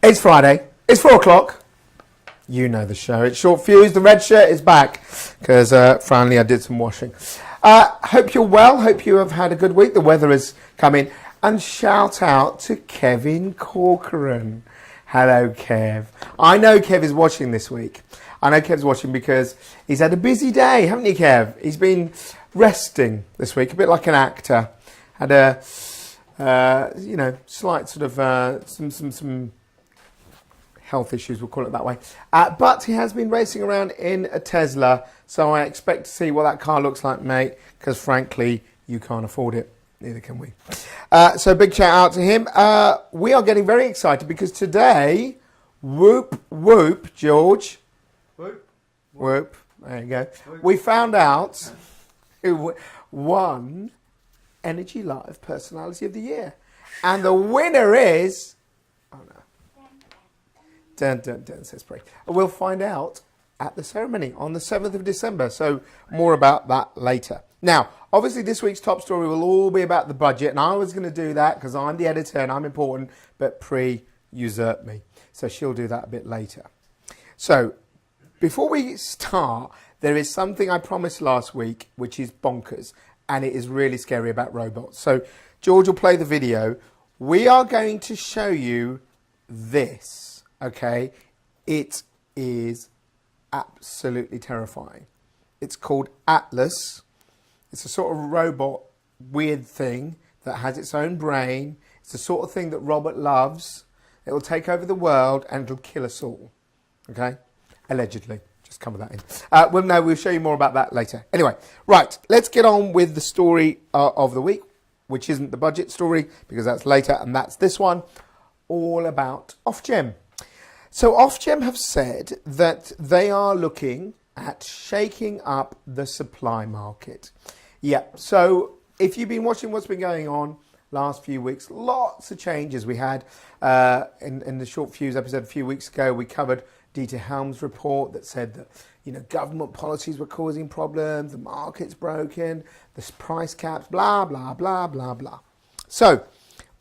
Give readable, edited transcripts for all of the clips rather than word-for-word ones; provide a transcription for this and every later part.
It's Friday. It's 4 o'clock. You know the show. It's Short Fuse. The red shirt is back because finally I did some washing. Hope you're well. Hope you have had a good week. The weather has come in. And shout out to Kevin Corcoran. Hello, Kev. I know Kev is watching this week. I know Kev's watching because he's had a busy day, haven't you, Kev? He's been resting this week, a bit like an actor. Had a, slight sort of some health issues, we'll call it that way. But he has been racing around in a Tesla, so I expect to see what that car looks like, mate, because frankly, you can't afford it. Neither can we. So big shout out to him. We are getting very excited because today, whoop, George. Whoop. There you go. Whoop. We found out who won Energy Live Personality of the Year. And the winner is... Oh, no. Dun, says Brie. We'll find out at the ceremony on the 7th of December. So more about that later. Now, obviously this week's top story will all be about the budget. And I was going to do that because I'm the editor and I'm important. But Pre usurped me. So she'll do that a bit later. So before we start, there is something I promised last week, which is bonkers. And it is really scary about robots. So George will play the video. We are going to show you this. Okay, it is absolutely terrifying. It's called Atlas. It's a sort of robot, weird thing that has its own brain. It's the sort of thing that Robert loves. It will take over the world and it'll kill us all. Okay, allegedly. Just cover that in. We'll show you more about that later. Anyway, right, let's get on with the story of the week, which isn't the budget story because that's later, and that's this one, all about OffGrid. So OffGrid have said that they are looking at shaking up the supply market. Yeah, so if you've been watching what's been going on last few weeks, lots of changes. We had in the Short Fuse episode a few weeks ago, we covered Dieter Helm's report that said that government policies were causing problems, the market's broken, the price caps, blah, blah, blah, blah, blah. So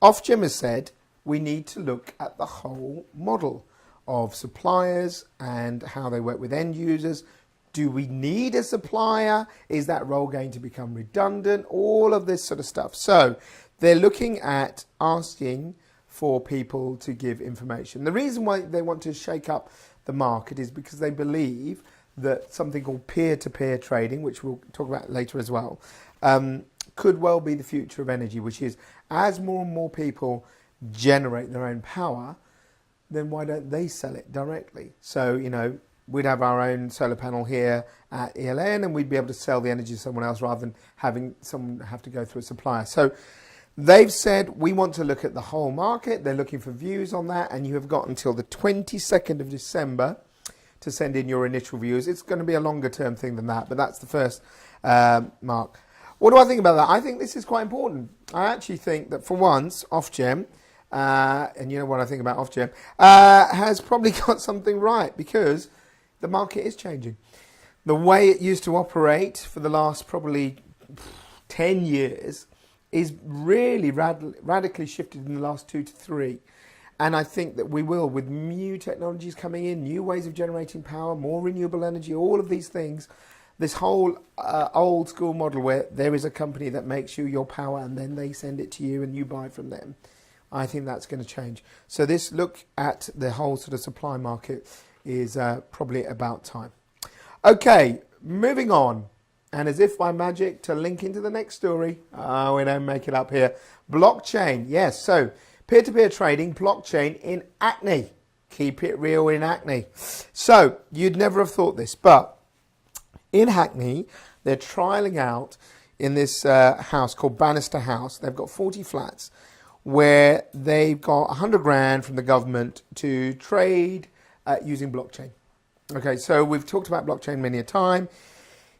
OffGrid has said we need to look at the whole model of suppliers and how they work with end users. Do we need a supplier? Is that role going to become redundant? All of this sort of stuff. So they're looking at asking for people to give information. The reason why they want to shake up the market is because they believe that something called peer-to-peer trading, which we'll talk about later as well, could well be the future of energy, which is as more and more people generate their own power, then why don't they sell it directly? So, we'd have our own solar panel here at ELN and we'd be able to sell the energy to someone else rather than having someone have to go through a supplier. So they've said we want to look at the whole market. They're looking for views on that, and you have got until the 22nd of December to send in your initial views. It's going to be a longer term thing than that, but that's the first mark. What do I think about that? I think this is quite important. I actually think that for once, OffGrid, and you know what I think about OffGrid, has probably got something right because the market is changing. The way it used to operate for the last probably 10 years is really radically shifted in the last 2 to 3. And I think that we will, with new technologies coming in, new ways of generating power, more renewable energy, all of these things, this whole old school model where there is a company that makes you your power and then they send it to you and you buy from them. I think that's going to change. So this look at the whole sort of supply market is probably about time. Okay, moving on. And as if by magic, to link into the next story, we don't make it up here. Blockchain, yes. So peer-to-peer trading, blockchain in acne. Keep it real in acne. So you'd never have thought this, but in Hackney, they're trialing out in this house called Bannister House. They've got 40 flats where they've got 100 grand from the government to trade using blockchain. Okay, so we've talked about blockchain many a time.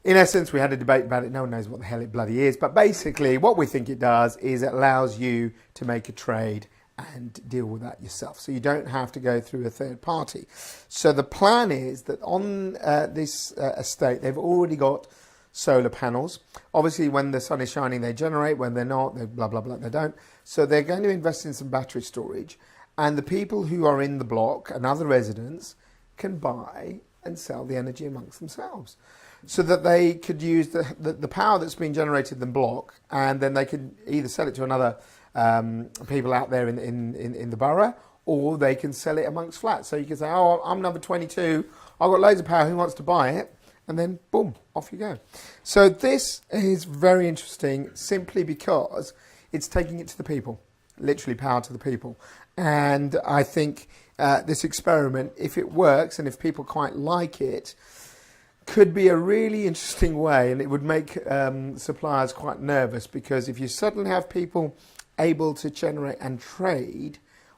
In essence, we had a debate about it. No one knows what the hell it bloody is. But basically, what we think it does is it allows you to make a trade and deal with that yourself. So you don't have to go through a third party. So the plan is that on this estate, they've already got solar panels. Obviously, when the sun is shining, they generate. When they're not, they blah, blah, blah, they don't. So they're going to invest in some battery storage. and the people who are in the block and other residents can buy and sell the energy amongst themselves, so that they could use the power that's been generated in the block, and then they could either sell it to another people out there in the borough, or they can sell it amongst flats. So you can say, oh, I'm number 22, I've got loads of power, who wants to buy it? And then boom, off you go. So this is very interesting, simply because it's taking it to the people, literally power to the people. And I think this experiment, if it works and if people quite like it, could be a really interesting way, and it would make suppliers quite nervous, because if you suddenly have people able to generate and trade,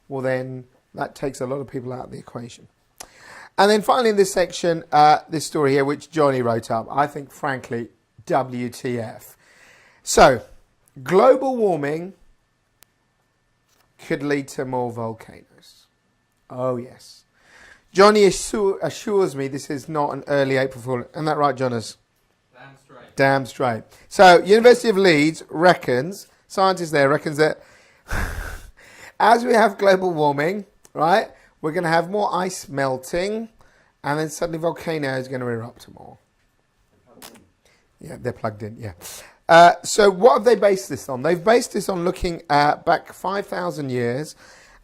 well then that takes a lot of people out of the equation. And then finally in this section, this story here, which Johnny wrote up, I think frankly, WTF. So, global warming could lead to more volcanoes. Oh yes. Johnny assures me this is not an early April Fool. Isn't that right, Jonas? Damn straight. Damn straight. So, University of Leeds reckons, scientists there reckons that as we have global warming, right, we're going to have more ice melting, and then suddenly volcanoes are going to erupt more. Yeah, they're plugged in, yeah. So what have they based this on? They've based this on looking back 5,000 years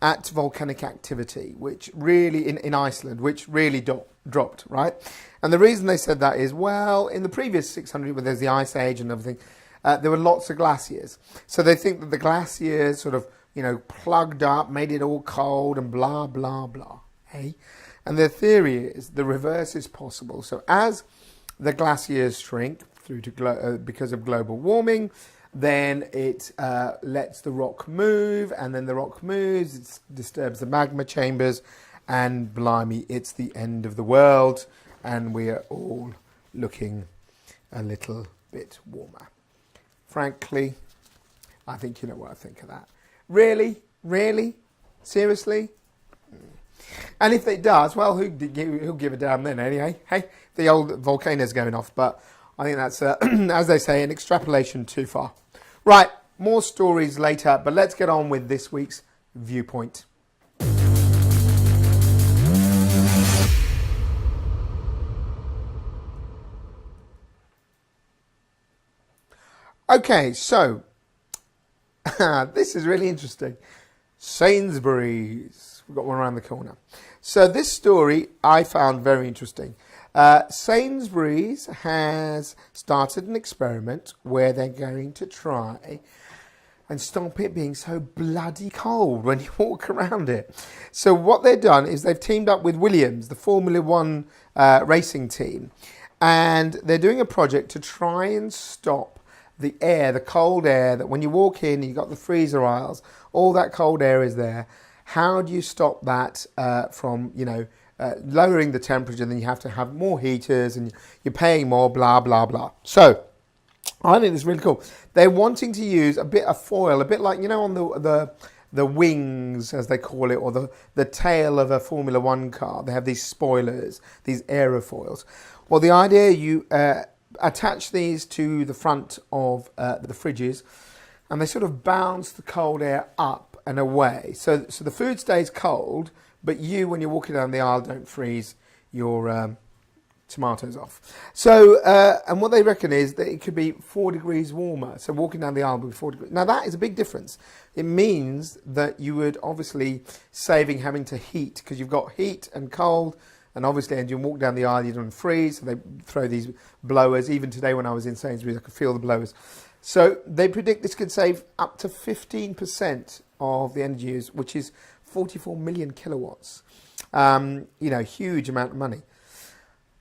at volcanic activity, which really, in Iceland, which really dropped, right? And the reason they said that is, well, in the previous 600, when there's the Ice Age and everything, there were lots of glaciers. So they think that the glaciers sort of, plugged up, made it all cold and blah, blah, blah. Hey? And their theory is the reverse is possible. So as the glaciers shrink through to because of global warming, then it lets the rock move, and then the rock moves, it disturbs the magma chambers, and blimey, it's the end of the world, and we are all looking a little bit warmer. Frankly, I think you know what I think of that. Really? Really? Seriously? And if it does, well, who'll give a damn then anyway? Hey, the old volcano's going off, but I think that's, as they say, an extrapolation too far. Right, more stories later, but let's get on with this week's Viewpoint. Okay, so this is really interesting. Sainsburys. We've got one around the corner. So this story I found very interesting. Sainsburys has started an experiment where they're going to try and stop it being so bloody cold when you walk around it. So what they've done is they've teamed up with Williams, the Formula One racing team, and they're doing a project to try and stop the air, the cold air, that when you walk in, you've got the freezer aisles, all that cold air is there. How do you stop that from, lowering the temperature? Then you have to have more heaters and you're paying more, blah, blah, blah. So I think it's really cool. They're wanting to use a bit of foil, a bit like, on the wings, as they call it, or the tail of a Formula One car. They have these spoilers, these aerofoils. Well, the idea, you attach these to the front of the fridges, and they sort of bounce the cold air up and away. So the food stays cold, but you, when you're walking down the aisle, don't freeze your tomatoes off. So, and what they reckon is that it could be 4 degrees warmer. So walking down the aisle will be 4 degrees. Now that is a big difference. It means that you would obviously saving having to heat, because you've got heat and cold, and obviously as you walk down the aisle you don't freeze, so they throw these blowers. Even today when I was in Sainsburys, I could feel the blowers. So they predict this could save up to 15% of the energy use, which is 44 million kilowatts. Huge amount of money.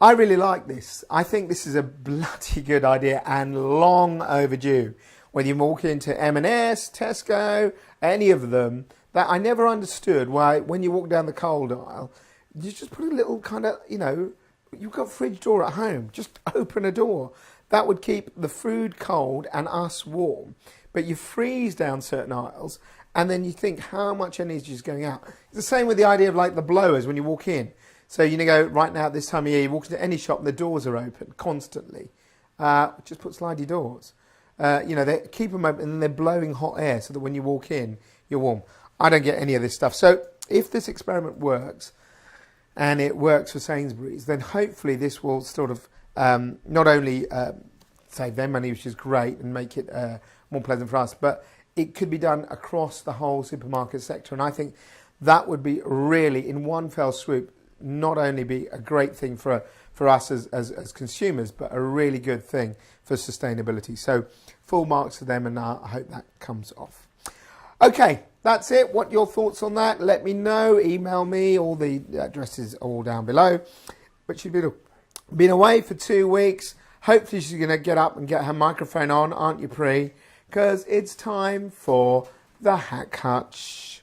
I really like this. I think this is a bloody good idea and long overdue. Whether you walk into M&S, Tesco, any of them, that I never understood why when you walk down the cold aisle, you just put a little kind of, you've got a fridge door at home, just open a door. That would keep the food cold and us warm. But you freeze down certain aisles, and then you think how much energy is going out. It's the same with the idea of like the blowers when you walk in. So go right now at this time of year, you walk into any shop and the doors are open constantly. Just put slidey doors. They keep them open and they're blowing hot air so that when you walk in, you're warm. I don't get any of this stuff. So if this experiment works, and it works for Sainsburys, then hopefully this will sort of not only save them money, which is great, and make it more pleasant for us, but it could be done across the whole supermarket sector. And I think that would be really, in one fell swoop, not only be a great thing for us as consumers, but a really good thing for sustainability. So full marks to them, and I hope that comes off. Okay, that's it. What are your thoughts on that? Let me know. Email me. All the addresses are all down below. But she's been away for 2 weeks. Hopefully she's going to get up and get her microphone on, aren't you, Pri? Because it's time for the Hack Hutch.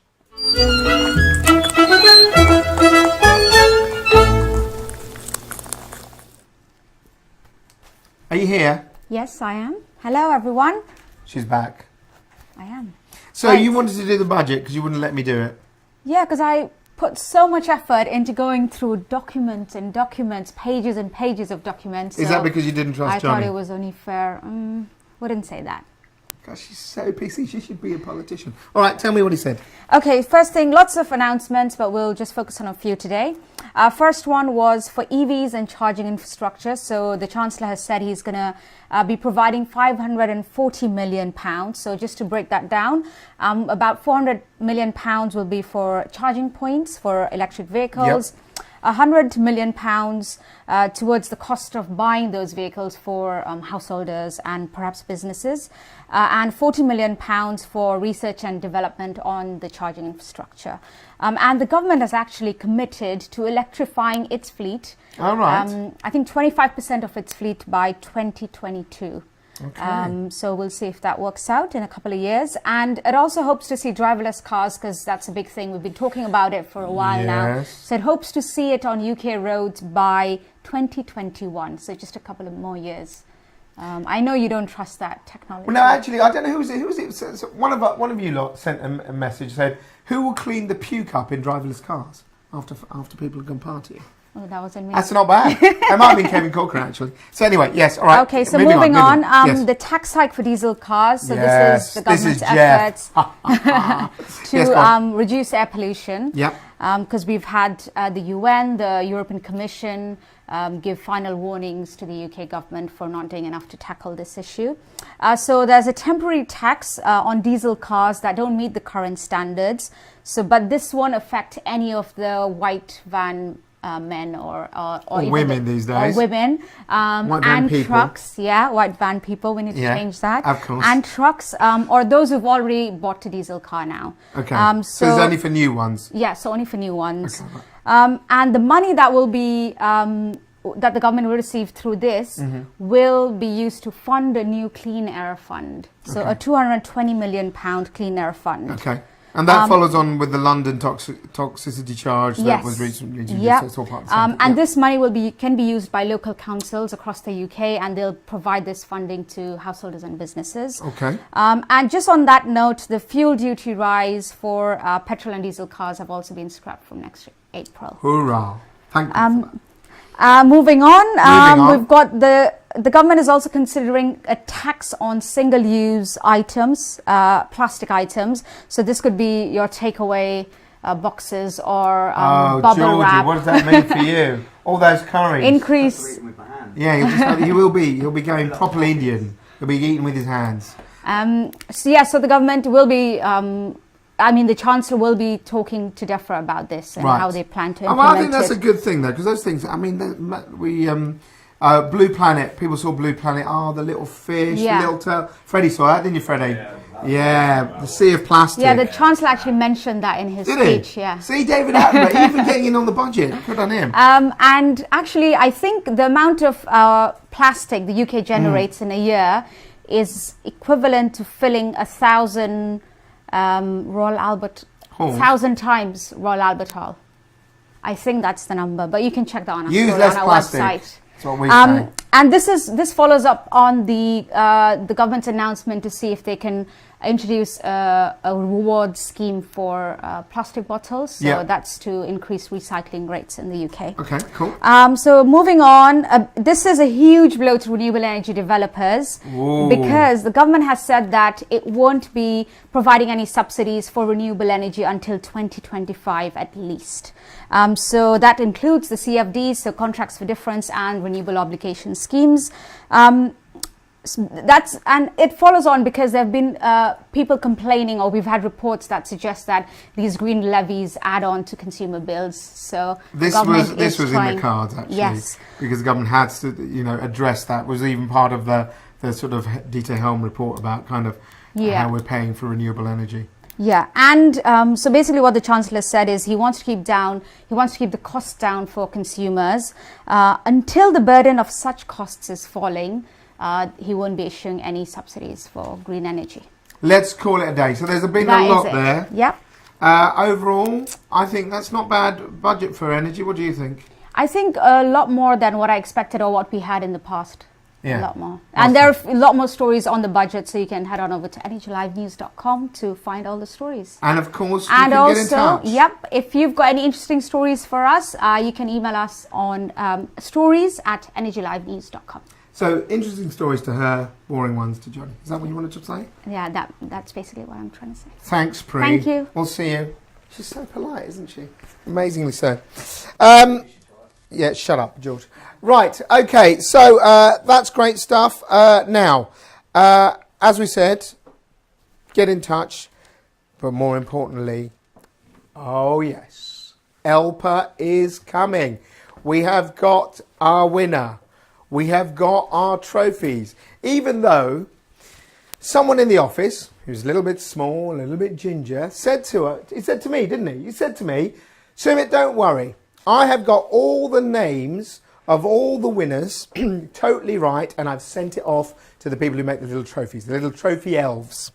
Are you here? Yes, I am. Hello, everyone. She's back. I am. So you wanted to do the budget because you wouldn't let me do it? Yeah, because I put so much effort into going through documents and documents, pages and pages of documents. Is that because you didn't trust Johnny? I thought it was only fair. Wouldn't say that. Gosh, she's so PC. She should be a politician. All right, tell me what he said. Okay, first thing, lots of announcements, but we'll just focus on a few today. First one was for EVs and charging infrastructure. So the Chancellor has said he's going to be providing £540 million. So just to break that down, about £400 million will be for charging points for electric vehicles. Yep. £100 million towards the cost of buying those vehicles for householders and perhaps businesses, and £40 million for research and development on the charging infrastructure. And the government has actually committed to electrifying its fleet. All right. I think 25% of its fleet by 2022. Okay. So we'll see if that works out in a couple of years. And it also hopes to see driverless cars, because that's a big thing. We've been talking about it for a while now. So it hopes to see it on UK roads by 2021. So just a couple of more years. I know you don't trust that technology. Well, no, actually, I don't know who was it. So one of you lot sent a message, said, who will clean the puke up in driverless cars after people have gone partying? Oh, that wasn't me. That's not bad. It might have been Kevin Corker, actually. So anyway, yes, all right. Okay, so moving on. Yes. The tax hike for diesel cars. So this is the government's efforts to reduce air pollution. Yep. Because we've had the UN, the European Commission, give final warnings to the UK government for not doing enough to tackle this issue. So there's a temporary tax on diesel cars that don't meet the current standards. So, but this won't affect any of the white van men or women these days. Or women. White van and people. Trucks. Yeah, white van people. We need to change that. Of course. And trucks, or those who've already bought a diesel car now. Okay. So it's only for new ones? Yeah, so only for new ones. Okay. And the money that will be that the government will receive through this will be used to fund a new clean air fund. So a £220 million clean air fund. Okay. And that follows on with the London toxicity charge that was recently introduced. Yep. So it's all part of the same thing. And this money can be used by local councils across the UK, and they'll provide this funding to householders and businesses. Okay. And just on that note, the fuel duty rise for petrol and diesel cars have also been scrapped from next April. Hoorah. Thank you for that. Moving on, we've got the government is also considering a tax on single-use items, plastic items. So this could be your takeaway boxes or bubble Georgie, wrap. what does that mean for you? All those curries. Increase. Yeah, he'll be going properly Indian. He'll be eating with his hands. So the government will be. The Chancellor will be talking to DEFRA about this and how they plan to implement it. I think that's a good thing, though, because those things, Blue Planet, people saw Blue Planet, the little fish, the little tail. Freddie saw that, didn't you, Freddie? Yeah, the sea of plastic. Yeah, the Chancellor actually mentioned that in his speech. Yeah. See, David Attenborough, even getting in on the budget. Good on him. And actually, I think the amount of plastic the UK generates in a year is equivalent to filling 1,000 Royal Albert, 1,000 times Royal Albert Hall. I think that's the number, but you can check that on our website. That's what we say. And this follows up on the government's announcement to see if they can introduce a reward scheme for plastic bottles. So that's to increase recycling rates in the UK. Okay, cool. So moving on, this is a huge blow to renewable energy developers because the government has said that it won't be providing any subsidies for renewable energy until 2025 at least. So that includes the CFDs, so contracts for difference, and renewable obligation schemes. And it follows on because there have been people complaining, or we've had reports that suggest that these green levies add on to consumer bills. So this was in the cards actually, because the government had to address that. Was even part of the sort of Dieter Helm report about kind of how we're paying for renewable energy. Yeah, and so basically what the Chancellor said is he wants to keep the costs down for consumers until the burden of such costs is falling. He won't be issuing any subsidies for green energy. Let's call it a day. So there's been a lot there. Yep. Overall, I think that's not bad budget for energy. What do you think? I think a lot more than what I expected or what we had in the past. Yeah. A lot more. And there are a lot more stories on the budget, so you can head on over to energylivenews.com to find all the stories. And of course, you can get in touch. If you've got any interesting stories for us, you can email us on stories@energylivenews.com. So, interesting stories to her, boring ones to Johnny. Is that what you wanted to say? Yeah, that's basically what I'm trying to say. Thanks, Pri. Thank you. We'll see you. She's so polite, isn't she? Amazingly so. Yeah, shut up, George. Right, okay, so that's great stuff. Now, as we said, get in touch, but more importantly, oh yes, ALPA is coming. We have got our winner. We have got our trophies. Even though someone in the office, who's a little bit small, a little bit ginger, said to me, didn't he? He said to me, Sumit, don't worry. I have got all the names of all the winners totally right, and I've sent it off to the people who make the little trophies, the little trophy elves.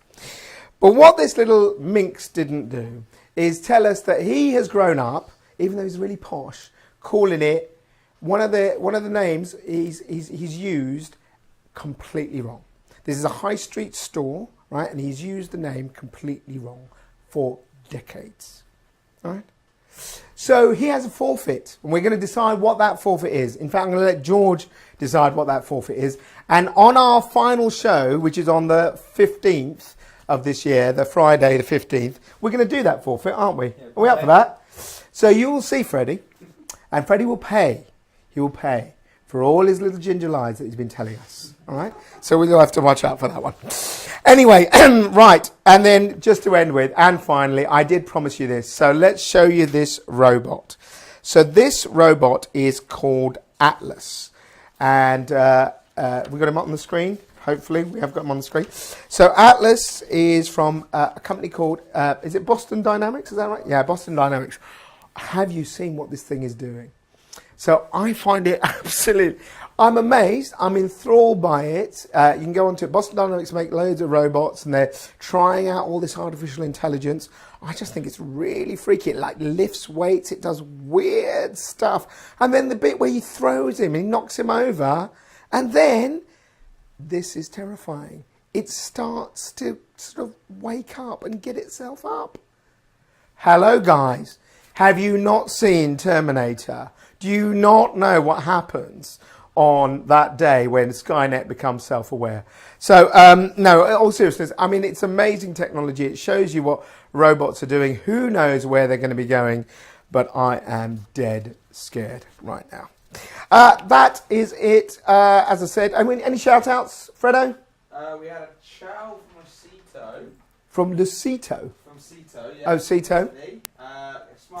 But what this little minx didn't do is tell us that he has grown up, even though he's really posh, calling it one of the names he's used completely wrong. This is a high street store, right? And he's used the name completely wrong for decades, right? So he has a forfeit, and we're going to decide what that forfeit is. In fact, I'm going to let George decide what that forfeit is. And on our final show, which is on the 15th of this year, the Friday the 15th, we're going to do that forfeit, aren't we? Are we up for that? So you will see Freddie, and Freddie will pay. He will pay for all his little ginger lies that he's been telling us. All right? So we'll have to watch out for that one. Anyway, right. And then just to end with, and finally, I did promise you this. So let's show you this robot. So this robot is called Atlas. And we've got him up on the screen. Hopefully, we have got him on the screen. So Atlas is from a company called, is it Boston Dynamics? Is that right? Yeah, Boston Dynamics. Have you seen what this thing is doing? So I find it absolutely, I'm amazed, I'm enthralled by it. You can go on to it. Boston Dynamics make loads of robots and they're trying out all this artificial intelligence. I just think it's really freaky. It like lifts weights, it does weird stuff. And then the bit where he throws him, he knocks him over. And then, this is terrifying. It starts to sort of wake up and get itself up. Hello guys, have you not seen Terminator? Do you not know what happens on that day when Skynet becomes self-aware? So, no, in all seriousness, I mean, it's amazing technology. It shows you what robots are doing. Who knows where they're going to be going? But I am dead scared right now. That is it. As I said, I mean, any shout-outs, Fredo? We had a chow from Cito. From Lucito? From Cito, yeah. Oh, Cito.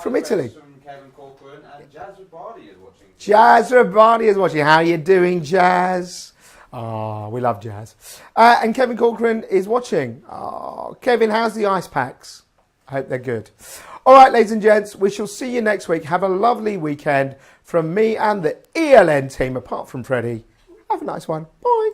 From Italy. From Kevin Corcoran, and Jazz Rabadi is watching. Jazz Rabadi is watching. How are you doing, Jazz? Oh, we love Jazz. And Kevin Corcoran is watching. Oh, Kevin, how's the ice packs? I hope they're good. All right, ladies and gents, we shall see you next week. Have a lovely weekend from me and the ELN team, apart from Freddie. Have a nice one. Bye.